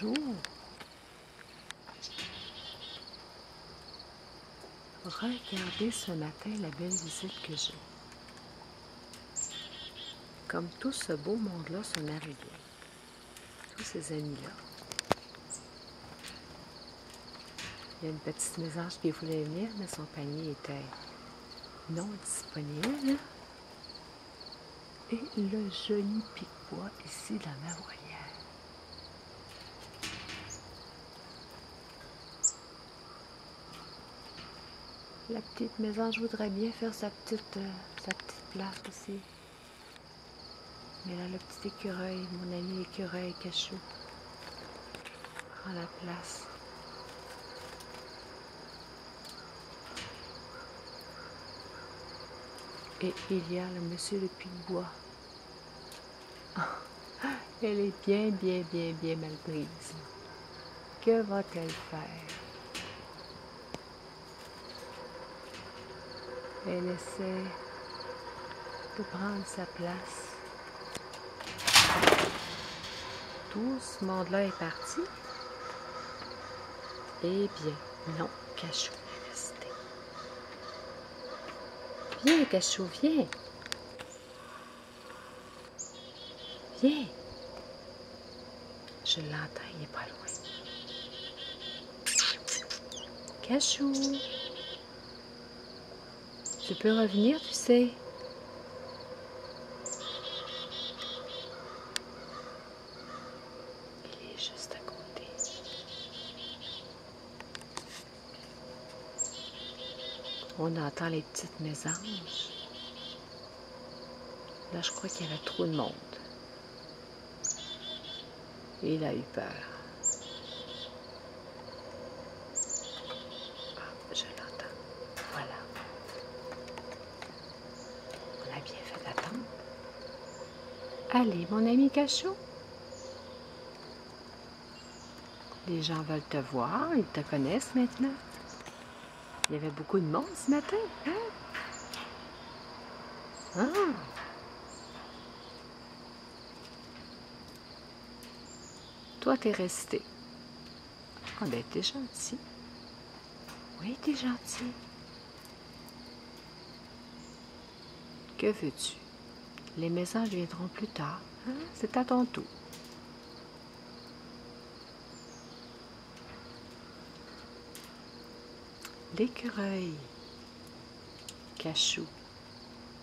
bonjour. Regardez ce matin la belle visite que j'ai. Comme tout ce beau monde-là sont arrivés. Tous ces amis-là. Il y a une petite mésange qui voulait venir, mais son panier était non disponible. Et le joli pic-bois ici dans ma volière. La petite mésange voudrait bien faire sa petite place aussi. Mais là, le petit écureuil, mon ami écureuil cachou, prend la place. Et il y a le monsieur le pic-bois. Elle est bien mal prise. Que va-t-elle faire? Elle essaie de prendre sa place. Tout ce monde-là est parti. Eh bien, non, Cachou est resté. Viens, Cachou, viens. Viens. Je l'entends, il n'est pas loin. Cachou. Tu peux revenir, tu sais. Il est juste à côté. On entend les petites mésanges. Là, je crois qu'il y avait trop de monde. Et il a eu peur. Ah, je l'entends. Voilà. On a bien fait d'attendre. Allez, mon ami Cachou. Les gens veulent te voir, ils te connaissent maintenant. Il y avait beaucoup de monde ce matin, hein? Ah! Toi, t'es resté. Ah ben, t'es gentil. Oui, t'es gentil. Que veux-tu? Les messages viendront plus tard. Hein? C'est à ton tour. L'écureuil Cachou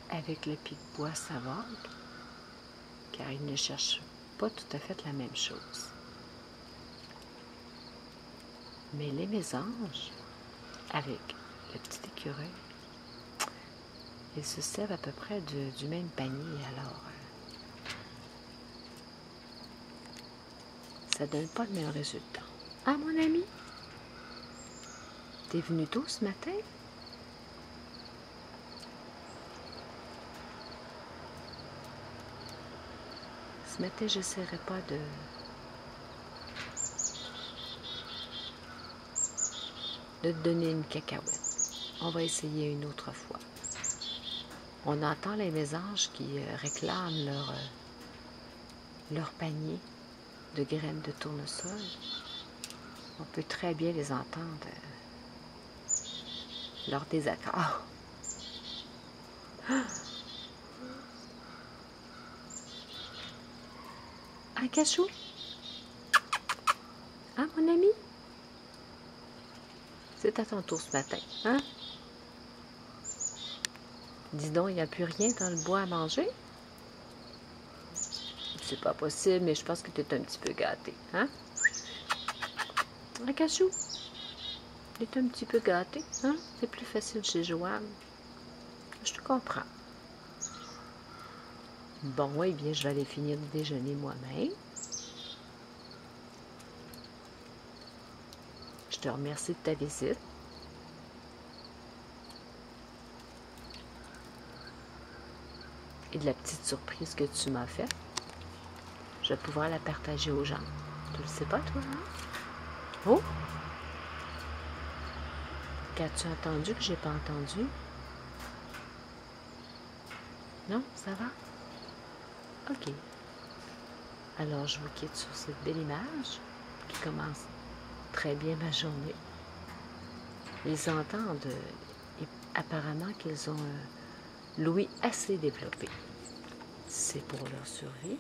avec le pic-bois savane, car il ne cherche pas tout à fait la même chose. Mais les mésanges, avec le petit écureuil, ils se servent à peu près du même panier, alors ça donne pas le même résultat. Ah, mon ami, t'es venu tôt ce matin? Ce matin, je n'essaierai pas de te donner une cacahuète. On va essayer une autre fois. On entend les mésanges qui réclament leur panier de graines de tournesol. On peut très bien les entendre leur désaccord. Un Cachou? Hein, mon ami? C'est à ton tour ce matin, hein? Dis donc, il n'y a plus rien dans le bois à manger? C'est pas possible, mais je pense que tu es un petit peu gâté, hein? Un Cachou? Tu es un petit peu gâté, hein? C'est plus facile chez Joanne. Je te comprends. Bon, eh bien, je vais aller finir de déjeuner moi-même. Je te remercie de ta visite. Et de la petite surprise que tu m'as faite. Je vais pouvoir la partager aux gens. Tu le sais pas, toi, hein? Oh! Qu'as-tu entendu que j'ai pas entendu? Non, ça va? OK. Alors, je vous quitte sur cette belle image. qui commence très bien ma journée. Ils entendent apparemment qu'ils ont un l'ouïe assez développé. C'est pour leur survie,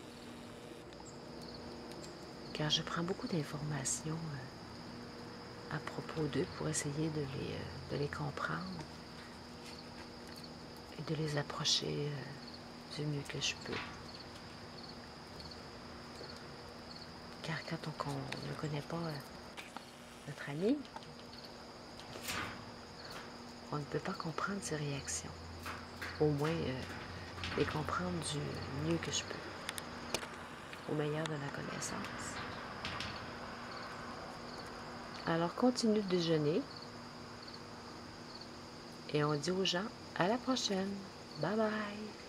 car je prends beaucoup d'informations à propos d'eux pour essayer de les comprendre et de les approcher du mieux que je peux. Car quand on ne connaît pas notre ami, on ne peut pas comprendre ses réactions. Au moins, les comprendre du mieux que je peux, au meilleur de la connaissance. Alors, continue de déjeuner et on dit aux gens à la prochaine. Bye bye!